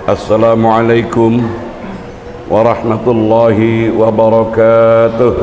Assalamualaikum warahmatullahi wabarakatuh.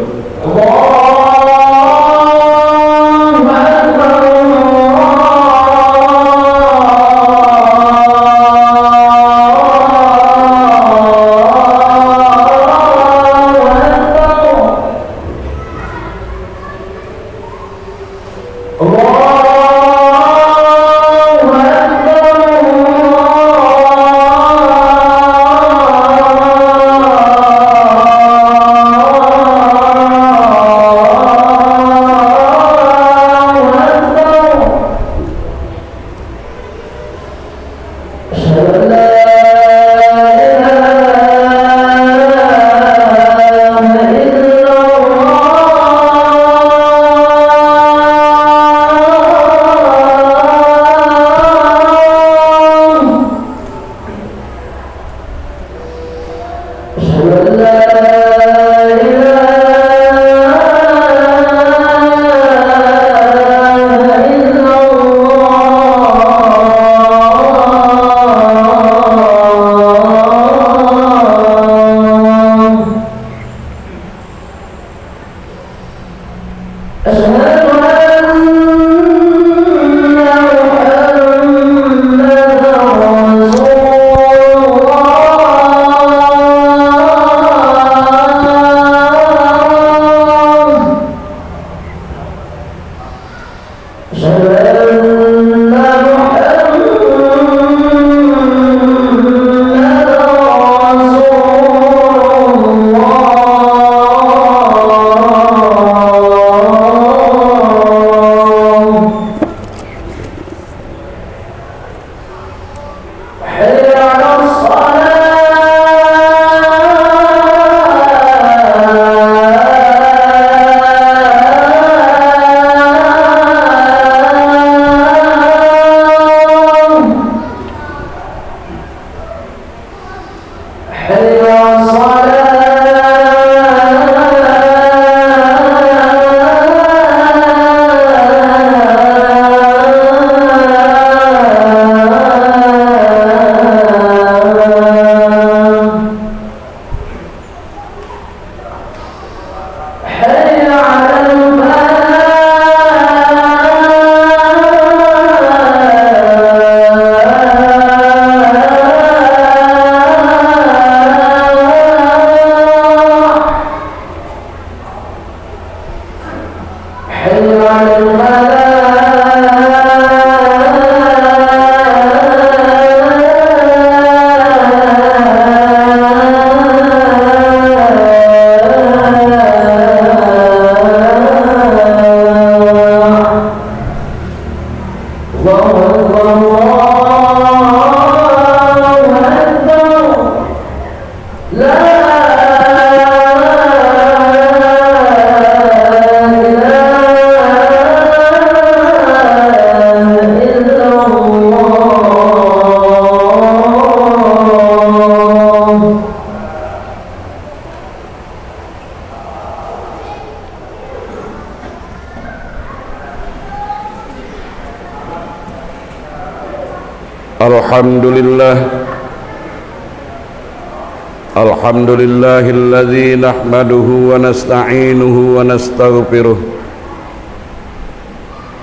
Alhamdulillahilladzi nahmaduhu wa nasta'inuhu wa nastaghfiruh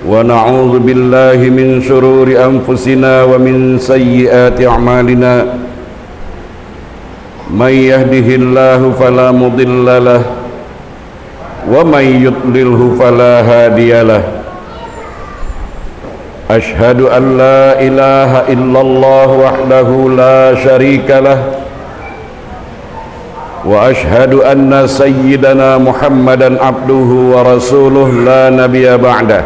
wa na'udzu billahi min syururi anfusina wa min sayyiati a'malina may yahdihillahu fala mudilla lahu wa may yudlilhu fala hadiyalah. Ashhadu an la ilaha illallah wahdahu la syarika lah wa ashhadu anna sayyidana Muhammadan abduhu wa rasuluh la nabiyya ba'dah.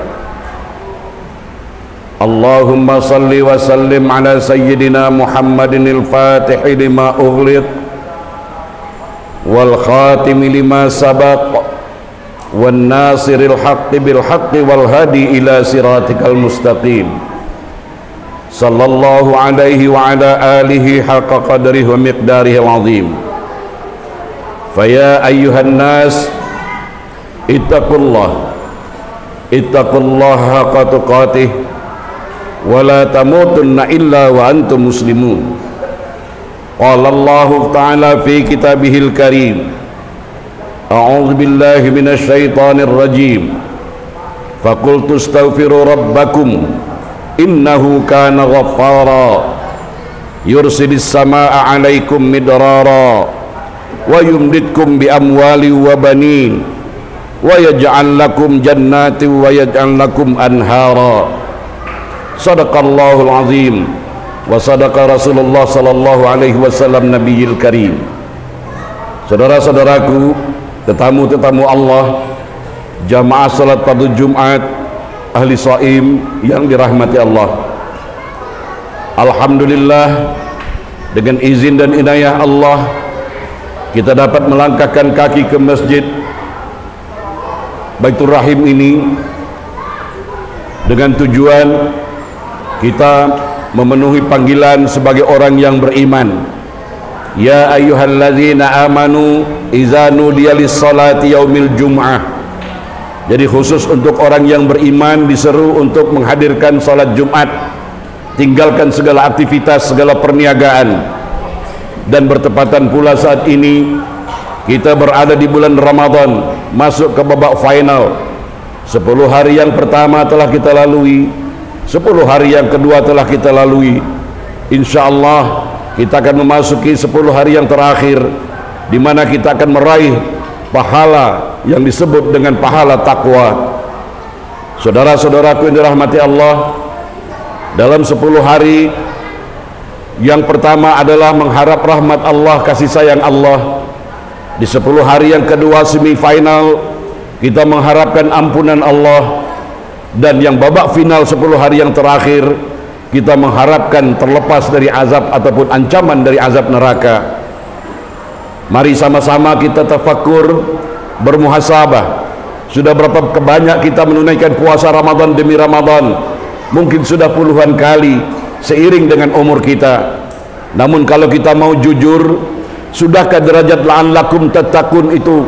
Allahumma salli wa sallim ala sayyidina Muhammadin al-fatihi lima ughliq wal khatimi lima sabaq wan nasiril haqqi bil haqqi wal hadi ila siratikal mustaqim. Sallallahu alaihi wa ala alihi haqqa qadrihi wa miqdarihi al-azim. Faya ayyuhan nas ittaqullah haqqa tuqatih wa la tamutunna illa wa antum muslimun. Qala Allah Ta'ala fi kitabihil karim, A'udzu billahi minasy syaithanir rajim. Faqultu astaghfiru rabbakum innahu kana ghaffara yursilis samaa'a 'alaikum midrara wa yumditkum bi amwali wa banin wa yaj'al lakum jannatin wa yaj'al lakum anhara. Sadaqallahul azim wa sadaqa Rasulullah sallallahu alaihi wasallam nabiyil karim. Saudara-saudaraku, tetamu-tetamu Allah, jamaah salat pada Jumat, ahli shaim yang dirahmati Allah. Alhamdulillah, dengan izin dan inayah Allah, kita dapat melangkahkan kaki ke masjid Baitur Rahim ini dengan tujuan kita memenuhi panggilan sebagai orang yang beriman. Ya ayyuhalladzina amanu idza nudiya lis-salati yaumil jum'ah. Jadi khusus untuk orang yang beriman diseru untuk menghadirkan salat Jumat, tinggalkan segala aktivitas, segala perniagaan. Dan bertepatan pula saat ini kita berada di bulan Ramadan, masuk ke babak final. 10 hari yang pertama telah kita lalui, 10 hari yang kedua telah kita lalui. Insyaallah kita akan memasuki 10 hari yang terakhir, di mana kita akan meraih pahala yang disebut dengan pahala takwa. Saudara-saudaraku yang dirahmati Allah, dalam 10 hari yang pertama adalah mengharap rahmat Allah, kasih sayang Allah. Di 10 hari yang kedua semifinal kita mengharapkan ampunan Allah. Dan yang babak final 10 hari yang terakhir kita mengharapkan terlepas dari azab ataupun ancaman dari azab neraka. Mari sama-sama kita tafakkur, bermuhasabah. Sudah berapa banyak kita menunaikan puasa Ramadan demi Ramadan? Mungkin sudah puluhan kali seiring dengan umur kita. Namun kalau kita mau jujur, sudahkah derajat la'allakum tattaqun itu,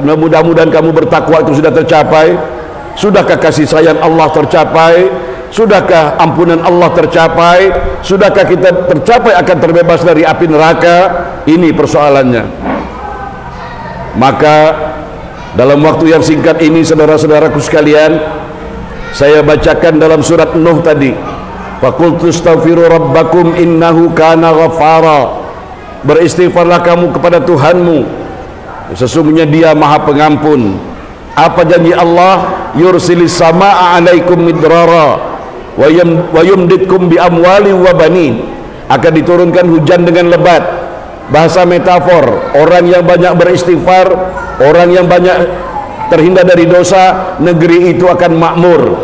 mudah-mudahan kamu bertakwa itu sudah tercapai? Sudahkah kasih sayang Allah tercapai? Sudahkah ampunan Allah tercapai? Sudahkah kita tercapai akan terbebas dari api neraka? Ini persoalannya. Maka dalam waktu yang singkat ini, saudara-saudaraku sekalian, saya bacakan dalam surat Nuh tadi, faqultu astaghfiru rabbakum innahu kana ghaffara. Beristighfarlah kamu kepada Tuhanmu, sesungguhnya Dia Maha Pengampun. Apa janji Allah? Yursilis samaa'a 'alaikum midrara wa yumditkum bi amwali wa banin. Akan diturunkan hujan dengan lebat. Bahasa metafor, orang yang banyak beristighfar, orang yang banyak terhindar dari dosa, negeri itu akan makmur,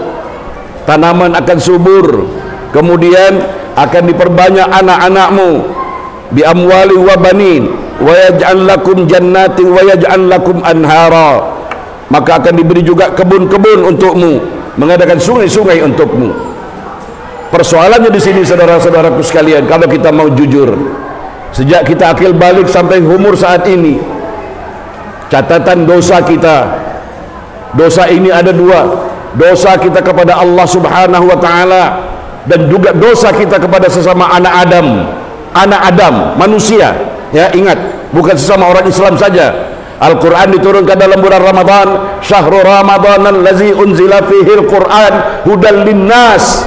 tanaman akan subur, kemudian akan diperbanyak anak-anakmu, bi amwali wa banin wa yaj'al lakum jannatin wa yaj'al lakum anhara. Maka akan diberi juga kebun-kebun untukmu, mengadakan sungai-sungai untukmu. Persoalannya di sini, saudara-saudaraku sekalian, kalau kita mau jujur, sejak kita akil balik sampai umur saat ini, catatan dosa kita, dosa ini ada dua: dosa kita kepada Allah Subhanahu wa Ta'ala, dan juga dosa kita kepada sesama anak Adam, manusia. Ya, ingat, bukan sesama orang Islam saja. Al-Quran diturunkan dalam bulan Ramadan, syahrul Ramadan allazi unzila fihil Quran hudan linnas.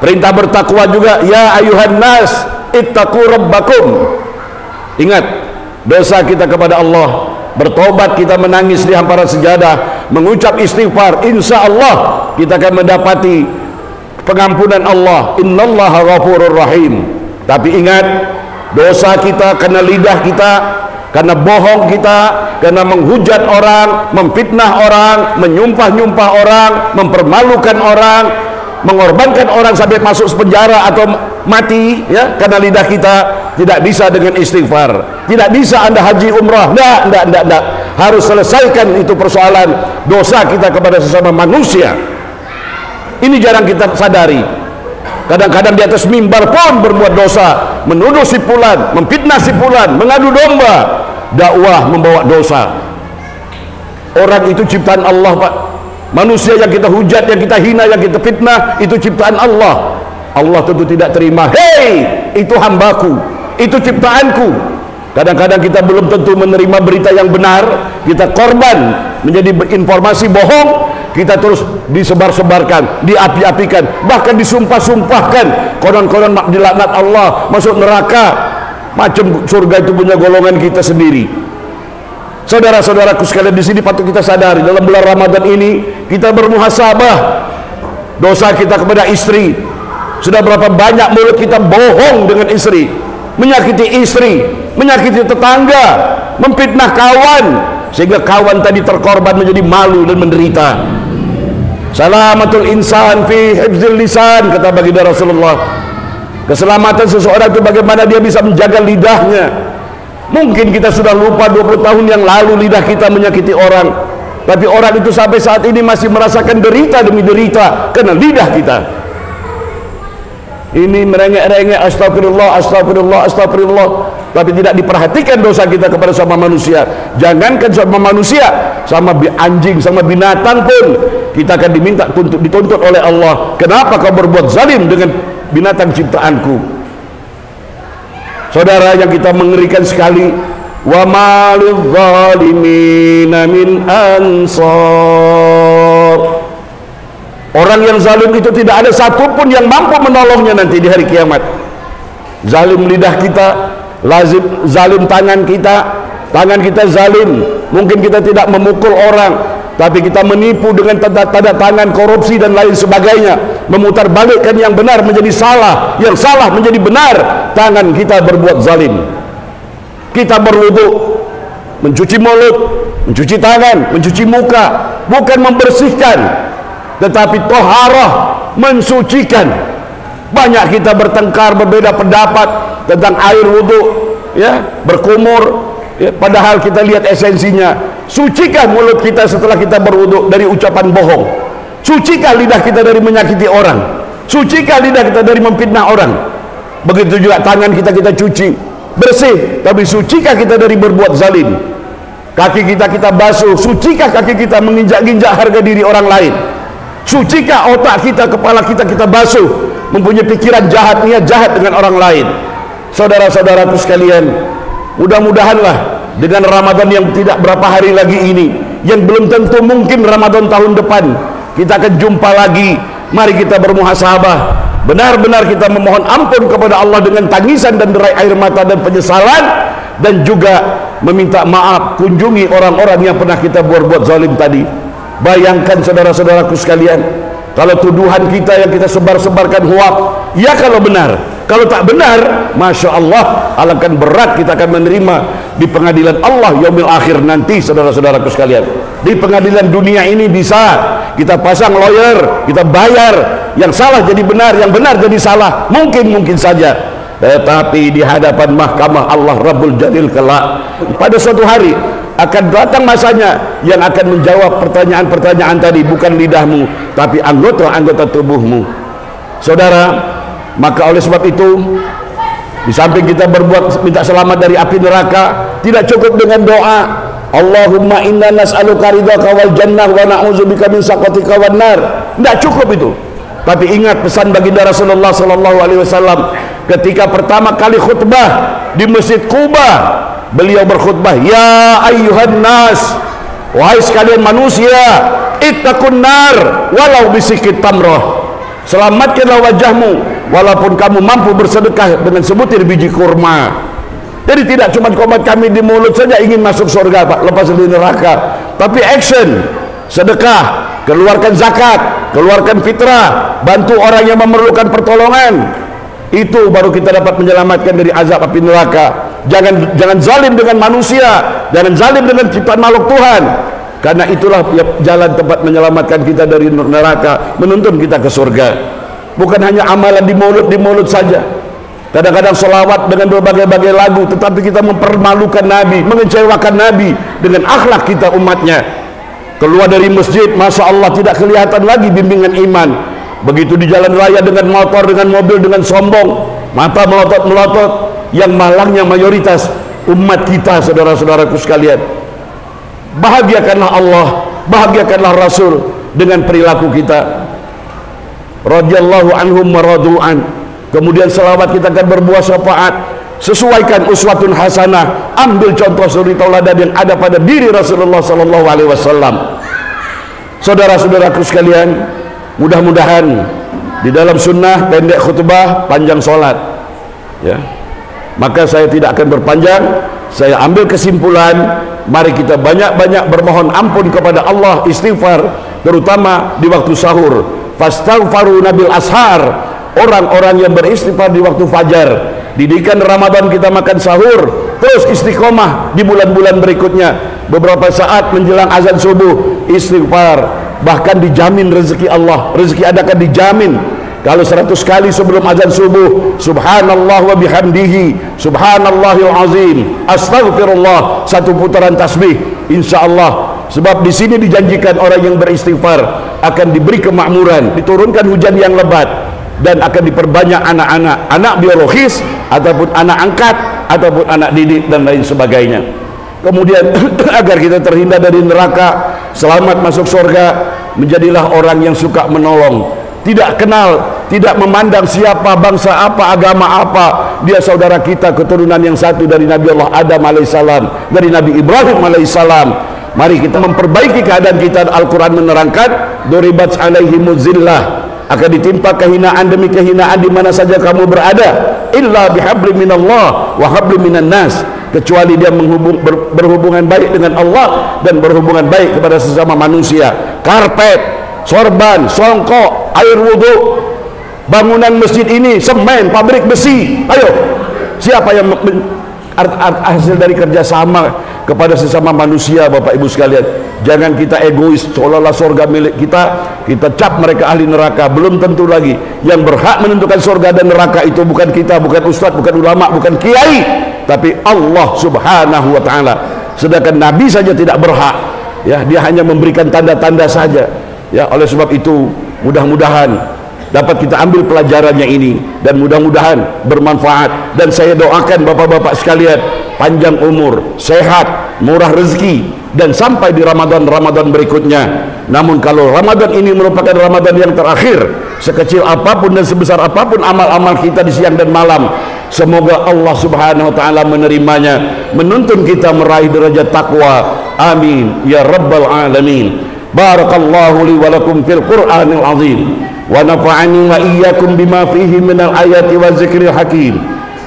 Perintah bertakwa juga, ya ayuhan nas ittaqu rabbakum. Ingat dosa kita kepada Allah, bertobat, kita menangis di hamparan sejadah, mengucap istighfar, insya Allah kita akan mendapati pengampunan Allah. Innallaha ghafurur rahim. Tapi ingat, dosa kita karena lidah kita, karena bohong kita, karena menghujat orang, memfitnah orang, menyumpah-nyumpah orang, mempermalukan orang, mengorbankan orang sampai masuk penjara atau mati, ya, karena lidah kita. Tidak bisa dengan istighfar, tidak bisa Anda haji umrah, enggak. Harus selesaikan itu persoalan dosa kita kepada sesama manusia. Ini jarang kita sadari. Kadang-kadang di atas mimbar pun berbuat dosa, menuduh si fulan, memfitnah si fulan, mengadu domba. Dakwah membawa dosa. Orang itu ciptaan Allah, Pak. Manusia yang kita hujat, yang kita hina, yang kita fitnah, itu ciptaan Allah. Allah tentu tidak terima. Hei, itu hambaku, itu ciptaanku. Kadang-kadang kita belum tentu menerima berita yang benar, kita korban menjadi informasi bohong, kita terus disebar-sebarkan, diapi-apikan, bahkan disumpah-sumpahkan, konon-konon dilaknat Allah, masuk neraka, macam surga itu punya golongan kita sendiri. Saudara-saudaraku sekalian, di sini patut kita sadari, dalam bulan Ramadan ini kita bermuhasabah dosa kita kepada istri. Sudah berapa banyak mulut kita bohong dengan istri, menyakiti istri, menyakiti tetangga, memfitnah kawan, sehingga kawan tadi terkorban menjadi malu dan menderita. Salamatul insan fi hifzil lisan, kata baginda Rasulullah. Keselamatan seseorang itu bagaimana dia bisa menjaga lidahnya. Mungkin kita sudah lupa 20 tahun yang lalu lidah kita menyakiti orang, tapi orang itu sampai saat ini masih merasakan derita demi derita karena lidah kita. Ini merengek-rengek astagfirullah, astagfirullah, astagfirullah, tapi tidak diperhatikan dosa kita kepada sama manusia. Jangankan sama manusia, sama anjing, sama binatang pun kita akan diminta dituntut oleh Allah. Kenapa kau berbuat zalim dengan binatang ciptaanku? Saudara yang kita mengerikan sekali, wa malil zalimina min ansar. Orang yang zalim itu tidak ada satupun yang mampu menolongnya nanti di hari kiamat. Zalim lidah kita, zalim tangan kita zalim. Mungkin kita tidak memukul orang, tapi kita menipu dengan tanda tangan, korupsi dan lain sebagainya, memutarbalikkan yang benar menjadi salah, yang salah menjadi benar. Tangan kita berbuat zalim. Kita berwudu, mencuci mulut, mencuci tangan, mencuci muka, bukan membersihkan, tetapi toharah, mensucikan. Banyak kita bertengkar, berbeda pendapat tentang air wudu, ya, berkumur, ya, padahal kita lihat esensinya. Sucikan mulut kita setelah kita berwudu dari ucapan bohong. Sucikan lidah kita dari menyakiti orang. Sucikan lidah kita dari memfitnah orang. Begitu juga tangan kita cuci, bersih, tapi sucikan kita dari berbuat zalim. Kaki kita basuh, sucikan kaki kita menginjak-injak harga diri orang lain. Sucikan otak kita, kepala kita basuh, mempunyai pikiran jahat, niat jahat dengan orang lain. Saudara-saudaraku sekalian, mudah-mudahanlah dengan Ramadan yang tidak berapa hari lagi ini, yang belum tentu mungkin Ramadan tahun depan, kita akan jumpa lagi. Mari kita bermuhasabah, benar-benar kita memohon ampun kepada Allah dengan tangisan dan derai air mata dan penyesalan, dan juga meminta maaf, kunjungi orang-orang yang pernah kita buat zalim tadi. Bayangkan saudara-saudaraku sekalian, kalau tuduhan kita yang kita sebar-sebarkan hoak, ya kalau benar, kalau tak benar, Masya Allah, alangkah berat kita akan menerima di pengadilan Allah yaumil akhir nanti. Saudara-saudaraku sekalian, di pengadilan dunia ini bisa kita pasang lawyer, kita bayar, yang salah jadi benar, yang benar jadi salah, mungkin saja. Tetapi di hadapan mahkamah Allah Rabbul Jalil kelak, pada suatu hari akan datang masanya yang akan menjawab pertanyaan-pertanyaan tadi, bukan lidahmu, tapi anggota-anggota tubuhmu. Saudara, maka oleh sebab itu, di samping kita berbuat minta selamat dari api neraka, tidak cukup dengan doa Allahumma inna nas'aluka ridhaka wal jannah wa na'udzubika min sakhatika wan nar. Tidak cukup itu. Tapi ingat pesan baginda Rasulullah sallallahu alaihi wasallam ketika pertama kali khutbah di Masjid Quba. Beliau berkhutbah, ya ayyuhan nas, wahai sekalian manusia, ittaqun nar walau bisikit tamrah. Selamatkanlah wajahmu walaupun kamu mampu bersedekah dengan sebutir biji kurma. Jadi tidak cuma komat kami di mulut saja ingin masuk surga, Pak, lepas dari neraka, tapi action, sedekah, keluarkan zakat, keluarkan fitrah, bantu orang yang memerlukan pertolongan. Itu baru kita dapat menyelamatkan dari azab api neraka. Jangan zalim dengan manusia, jangan zalim dengan ciptaan makhluk Tuhan, karena itulah jalan tempat menyelamatkan kita dari neraka, menuntun kita ke surga. Bukan hanya amalan di mulut saja. Kadang-kadang selawat dengan berbagai-bagai lagu, tetapi kita mempermalukan Nabi, mengecewakan Nabi dengan akhlak kita umatnya. Keluar dari masjid, Masya Allah, tidak kelihatan lagi bimbingan iman. Begitu di jalan raya dengan motor, dengan mobil, dengan sombong, mata melotot-melotot. Yang malangnya mayoritas umat kita, saudara-saudaraku sekalian. Bahagiakanlah Allah, bahagiakanlah Rasul dengan perilaku kita. Radhiyallahu anhum wa radu'an. Kemudian selawat kita akan berbuah syafaat. sesuaikan uswatun hasanah, ambil contoh suri tauladan yang ada pada diri Rasulullah sallallahu alaihi wasallam. Saudara-saudaraku sekalian, mudah-mudahan di dalam sunnah pendek khutbah, panjang solat, ya. Maka saya tidak akan berpanjang. Saya ambil kesimpulan, mari kita banyak-banyak bermohon ampun kepada Allah, istighfar, terutama di waktu sahur. Fastaghfaru nabil ashar, orang-orang yang beristighfar di waktu fajar. Didikan Ramadan kita makan sahur, terus istiqomah di bulan-bulan berikutnya. Beberapa saat menjelang azan subuh istighfar, bahkan dijamin rezeki Allah, rezeki Anda akan dijamin. Kalau 100 kali sebelum azan subuh, subhanallah wa bihamdihi, subhanallahil azim, astaghfirullah, satu putaran tasbih, insyaallah. Sebab di sini dijanjikan orang yang beristighfar akan diberi kemakmuran, diturunkan hujan yang lebat, dan akan diperbanyak anak-anak, anak biologis ataupun anak angkat ataupun anak didik dan lain sebagainya. Kemudian agar kita terhindar dari neraka, selamat masuk surga, menjadilah orang yang suka menolong, tidak kenal, tidak memandang siapa, bangsa apa, agama apa, dia saudara kita, keturunan yang satu dari Nabi Allah Adam alaihissalam, dari Nabi Ibrahim alaihissalam. Mari kita memperbaiki keadaan kita. Al-Quran menerangkan, duribat alaihimuz zillah, akan ditimpa kehinaan demi kehinaan di mana saja kamu berada, illa bihabli minallah wa habli minan nas, kecuali dia berhubungan baik dengan Allah dan berhubungan baik kepada sesama manusia. Karpet, sorban, songkok, air wudhu, bangunan masjid ini, semen, pabrik besi. Ayo, siapa yang hasil dari kerjasama kepada sesama manusia? Bapak ibu sekalian, jangan kita egois seolah-olah surga milik kita, kita cap mereka ahli neraka. Belum tentu lagi. Yang berhak menentukan surga dan neraka itu bukan kita, bukan ustadz, bukan ulama, bukan kiai, tapi Allah subhanahu wa ta'ala. Sedangkan Nabi saja tidak berhak, ya, dia hanya memberikan tanda-tanda saja, ya. Oleh sebab itu, mudah-mudahan dapat kita ambil pelajarannya ini, dan mudah-mudahan bermanfaat. Dan saya doakan bapak-bapak sekalian, panjang umur, sehat, murah rezeki, dan sampai di Ramadan berikutnya. Namun kalau Ramadan ini merupakan Ramadan yang terakhir, sekecil apapun dan sebesar apapun amal-amal kita di siang dan malam, semoga Allah subhanahu wa ta'ala menerimanya, menuntun kita meraih derajat takwa. Amin ya rabbal alamin. Barakallahu li wa lakum fil Qur'anil azim, wa nafa'ani wa iyyakum bima fihi minal ayati wa zikril hakim,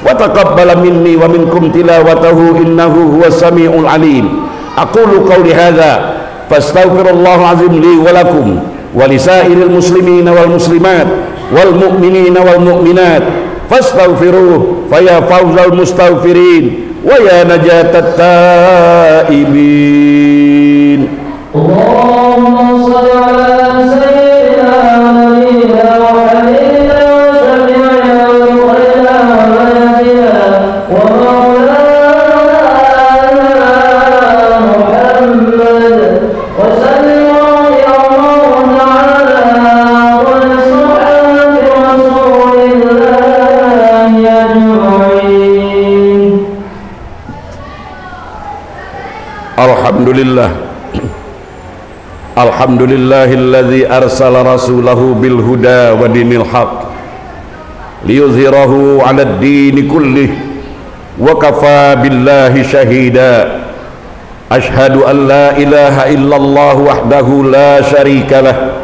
wa taqabbala minni wa minkum tilawatahu innahu huwas samiul alim. Aqulu qawli hadza fastaghfirullahal azim li wa lakum wa lisairil muslimina wal muslimat wal mu'minina wal mu'minat fastaghfiruhu fa ya fawzal mustaghfirin wa ya najatat taibin. Allahumma shalli ala sayyidina nabiyina wa habibina wa syafi'ina wa khairina wa maulana Muhammad wa sallallahu ya ta'ala wa sahbihi rasulillahi ajma'in. Alhamdulillah, alhamdulillahilladzi arsala rasulahu bil huda wa dinil haq liyuzhirahu 'alad dini kullih wa kafa billahi syahida. Ashhadu an la ilaha illallah wahdahu la syarika lah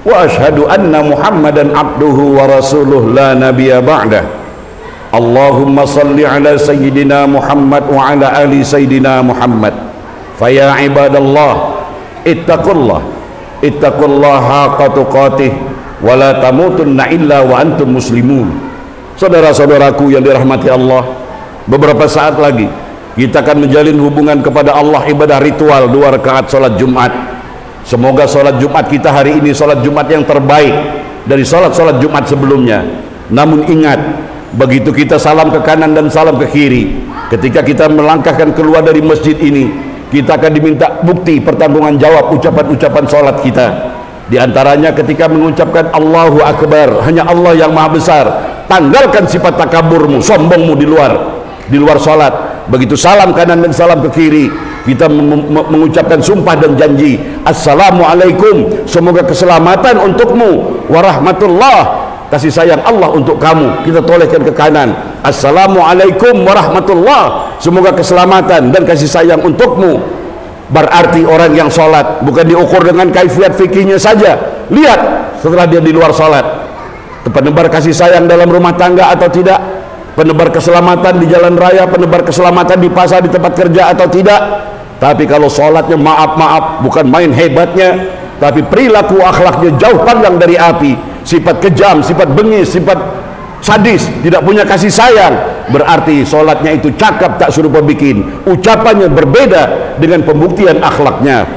wa ashhadu anna Muhammadan abduhu wa rasuluh la nabiyya ba'dah. Allahumma salli ala sayyidina Muhammad wa ala ali sayyidina Muhammad. Faya ibadallah, ittaqullah haqqa tuqatih wa la tamutunna illa wa antum muslimun. Saudara-saudaraku yang dirahmati Allah, beberapa saat lagi kita akan menjalin hubungan kepada Allah, ibadah ritual 2 rakaat salat Jumat. Semoga salat Jumat kita hari ini salat Jumat yang terbaik dari salat-salat Jumat sebelumnya. Namun ingat, begitu kita salam ke kanan dan salam ke kiri, ketika kita melangkahkan keluar dari masjid ini, kita akan diminta bukti pertanggungan jawab ucapan-ucapan sholat kita. Di antaranya ketika mengucapkan Allahu Akbar, hanya Allah yang maha besar, tanggalkan sifat takaburmu, sombongmu di luar sholat. Begitu salam kanan dan salam ke kiri, kita mengucapkan sumpah dan janji, Assalamualaikum, semoga keselamatan untukmu, warahmatullah, kasih sayang Allah untuk kamu, kita tolehkan ke kanan. Assalamualaikum warahmatullah, semoga keselamatan dan kasih sayang untukmu. Berarti orang yang sholat bukan diukur dengan kaifiat fikihnya saja. Lihat setelah dia di luar sholat, penebar kasih sayang dalam rumah tangga atau tidak, penebar keselamatan di jalan raya, penebar keselamatan di pasar, di tempat kerja atau tidak. Tapi kalau sholatnya maaf bukan main hebatnya, tapi perilaku akhlaknya jauh panggang dari api, sifat kejam, sifat bengis, sifat sadis, tidak punya kasih sayang, berarti sholatnya itu cakap tak serupa bikin, ucapannya berbeda dengan pembuktian akhlaknya.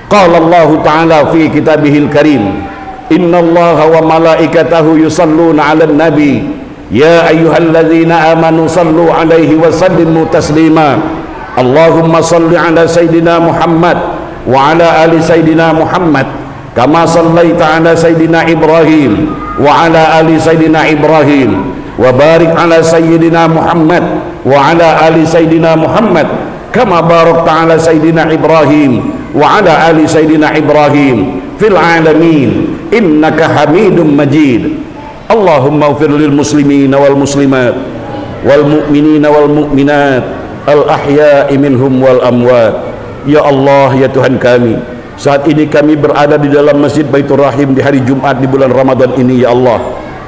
Qala Allah Ta'ala fi kitabihil karim, Inna Allah wa malaikatahu yusalluna ala nabi, ya ayyuhalladzina amanu sallu alaihi wa sallimu taslima. Allahumma salli ala Sayyidina Muhammad wa ala ali Sayyidina Muhammad kama sallaita ala Sayyidina Ibrahim wa ala ali Sayyidina Ibrahim wa barik ala Sayyidina Muhammad wa ala ali Sayyidina Muhammad kama barakta ala Sayyidina Ibrahim wa ala ali Sayyidina Ibrahim fil alamin innaka Hamidum Majid. Allahumma ighfir lil muslimina wal muslimat wal mu'minina wal mu'minat al-ahya'i minhum wal amwat. Ya Allah, ya Tuhan kami, saat ini kami berada di dalam Masjid Baitur Rahim di hari Jumat di bulan Ramadan ini. Ya Allah,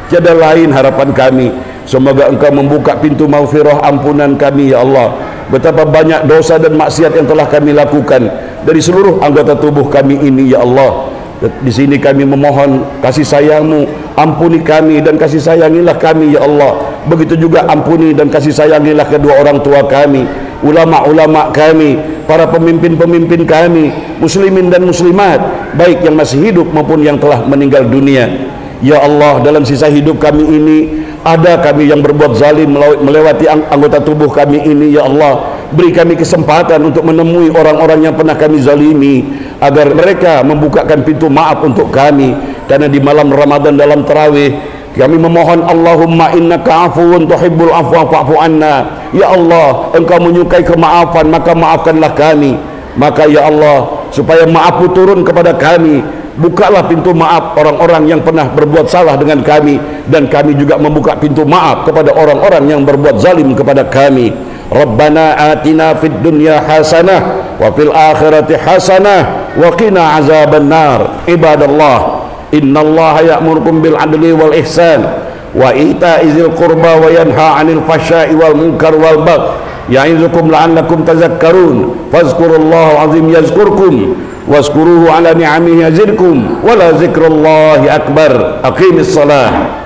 tiada lain harapan kami, semoga Engkau membuka pintu maghfirah ampunan kami. Ya Allah, betapa banyak dosa dan maksiat yang telah kami lakukan dari seluruh anggota tubuh kami ini. Ya Allah, di sini kami memohon kasih sayang-Mu, ampuni kami dan kasih sayangilah kami. Ya Allah, begitu juga ampuni dan kasih sayangilah kedua orang tua kami, ulama-ulama kami, para pemimpin-pemimpin kami, muslimin dan muslimat, baik yang masih hidup maupun yang telah meninggal dunia. Ya Allah, dalam sisa hidup kami ini ada kami yang berbuat zalim melewati anggota tubuh kami ini. Ya Allah, beri kami kesempatan untuk menemui orang-orang yang pernah kami zalimi, agar mereka membukakan pintu maaf untuk kami. Karena di malam Ramadan dalam tarawih kami memohon, Allahumma innaka afuwun tuhibbul afwa fa'fu anna. Ya Allah, Engkau menyukai kemaafan, maka maafkanlah kami. Maka ya Allah, supaya maaf-Mu turun kepada kami, bukalah pintu maaf orang-orang yang pernah berbuat salah dengan kami, dan kami juga membuka pintu maaf kepada orang-orang yang berbuat zalim kepada kami. Rabbana atina fid dunya hasanah wa fil akhirati hasanah wa qina azabannar. Ibadallah, innallaha ya'murukum bil adli wal ihsan wa ita'i dzil qurba wa yanha 'anil fahsya'i wal munkar wal baghi ya'izukum la'allakum tadhakkarun. Fazkurullaha 'azim yazkurkum wazkuruhu 'ala ni'amihi yazidkum wa la dzikrullahi akbar. Aqimis shalah.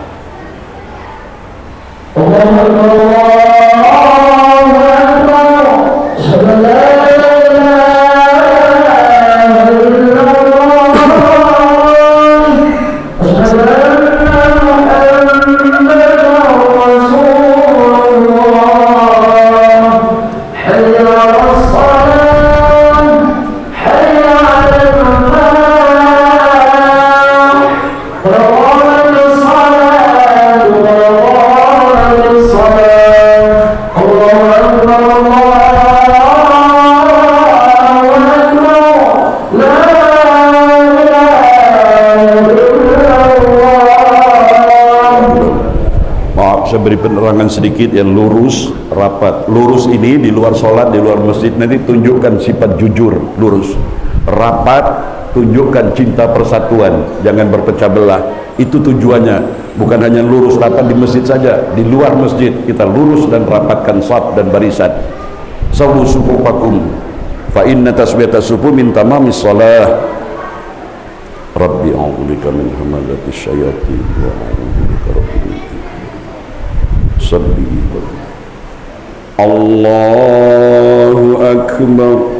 Saya beri penerangan sedikit yang lurus, rapat. Lurus ini di luar sholat, di luar masjid, nanti tunjukkan sifat jujur, lurus. Rapat, tunjukkan cinta persatuan, jangan berpecah belah. Itu tujuannya, bukan hanya lurus rapat di masjid saja, di luar masjid kita lurus dan rapatkan shaf dan barisan. Sawu sufufakum fa inna tasbiyata sufu min tamamis shalah. Rabbi a'udzubika min hamazati syayatin wa a'udzubika rabbi salli. Allahu akbar.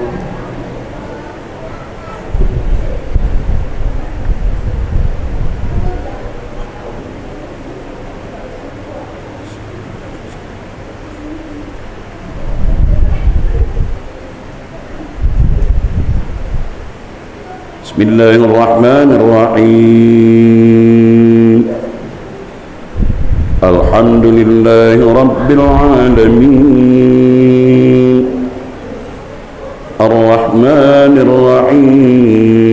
Bismillahirrahmanirrahim. Alhamdulillahi rabbil alamin. Ar-Rahmanir Rahim.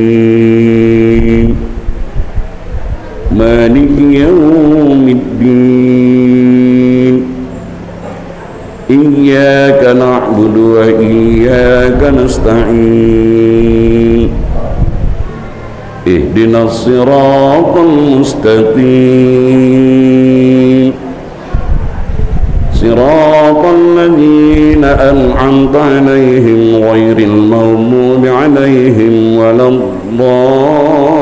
Maliki yaumiddin. نعبد وإياك نستعين اهدنا الصراط المستقيم صراط الذين أنعمت عليهم غير المغضوب عليهم ولا الضالين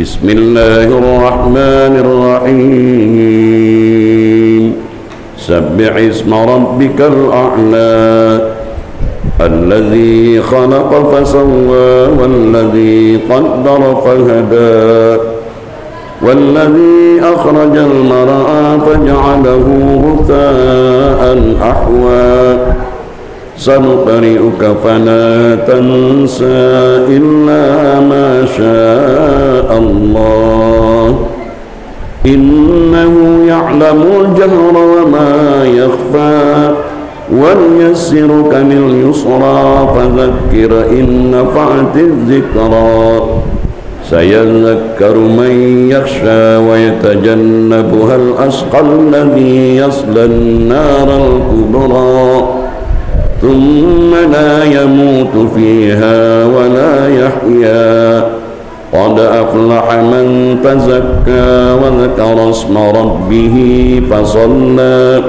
بسم الله الرحمن الرحيم سبح اسم ربك الأعلى الذي خلق فسوى والذي قدر فهدى والذي أخرج المرعى فجعله غثاء أحوى سنقرئك فلا تنسى إلا ما شاء الله إنه يعلم الجهر وما يخفى ونيسرك لليسرى فذكر إن نفعت الذكرى سيذكر من يخشى ويتجنبها الأشقى الذي يصلى النار الكبرى ثم لا يموت فيها ولا يحيا قد أفلح من تزكى وذكر اسم ربه فصلى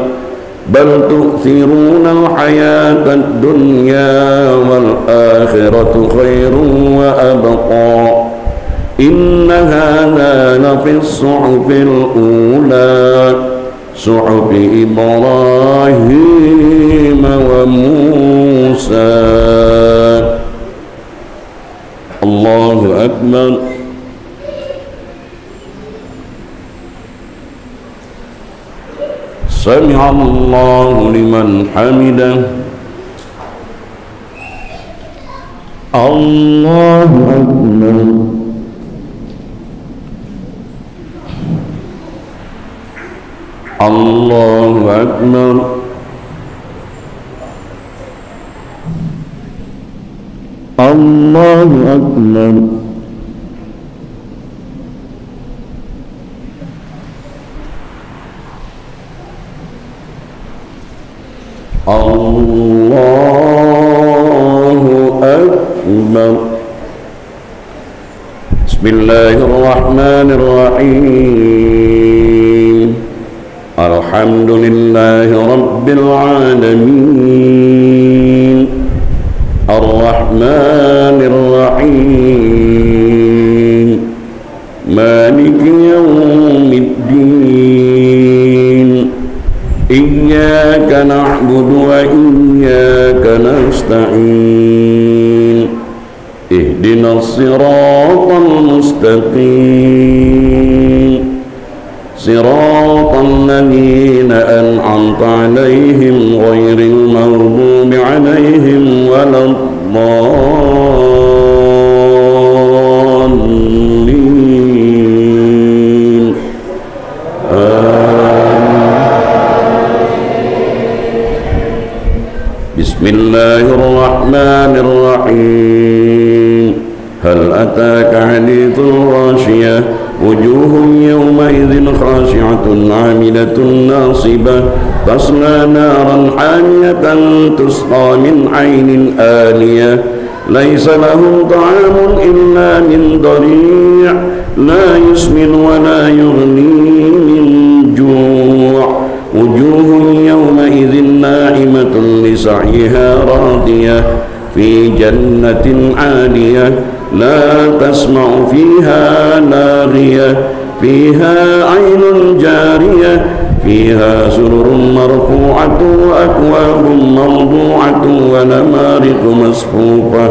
بل تؤثرون الحياة الدنيا والآخرة خير وأبقى إن هذا لفي الصحف الأولى صحف إبراهيم وموسى الله أكبر سمع الله لمن حمده الله أكبر الله أكبر الله أكبر الله أكبر بسم الله الرحمن الرحيم الحمد لله رب العالمين الرحمن الرحيم مالك يوم الدين إياك نعبد وإياك نستعين اهدنا الصراط المستقيم صراط الذين أنعمت عليهم غير المغضوب عليهم ولا الضالين بسم الله الرحمن الرحيم هل أتاك حديث الغاشية وجوه يومئذ خاشعة عاملة ناصبة تصلى نارا حامية تسقى من عين آنية ليس لهم طعام إلا من ضريع لا يسمن ولا يغني من جوع وجوه يومئذ ناعمة لسعيها راضية في جنة عالية لا تسمع فيها لاغية فيها عين جارية فيها سرر مرفوعة وأكواب موضوعة ونمارق مصفوفة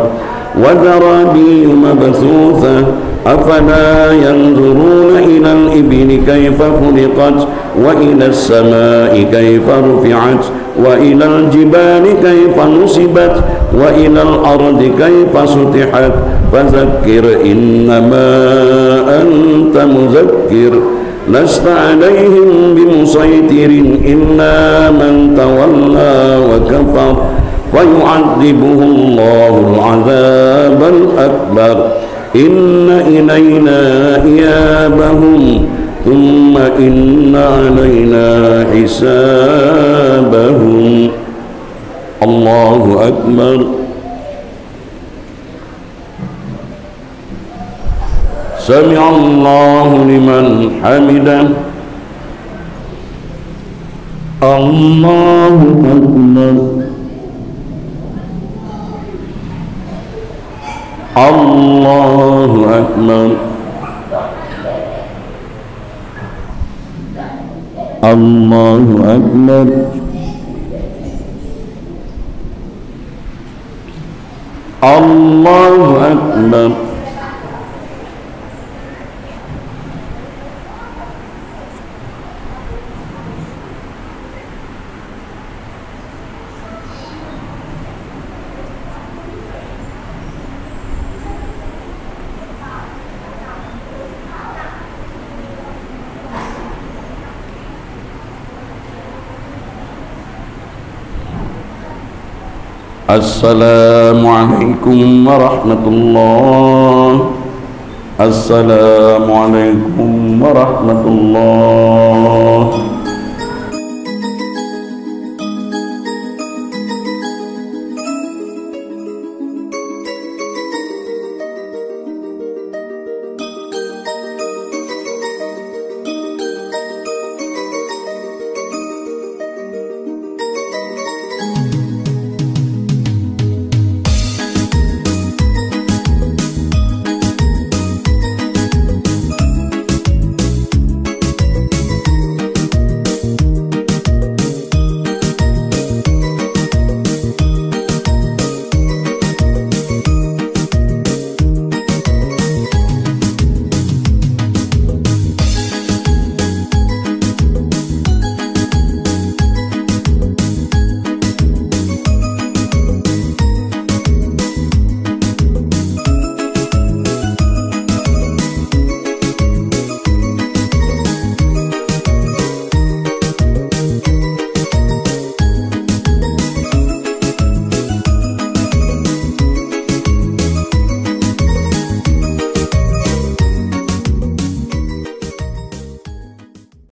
وزرابي مبثوثة أفلا ينظرون إلى الإبل كيف خلقت وإلى السماء كيف رفعت وإلى الجبال كيف نصبت وإلى الأرض كيف سطحت فذكر إنما أنت مذكر لست عليهم بمسيطر إلا من تولى وكفر فيعذبه الله العذاب الأكبر إن إلينا إيابهم ثم إن علينا حسابهم الله أكبر سمع الله لمن حمده الله أكبر الله أكبر الله أكبر الله أكبر السلام عليكم ورحمة الله السلام عليكم ورحمة الله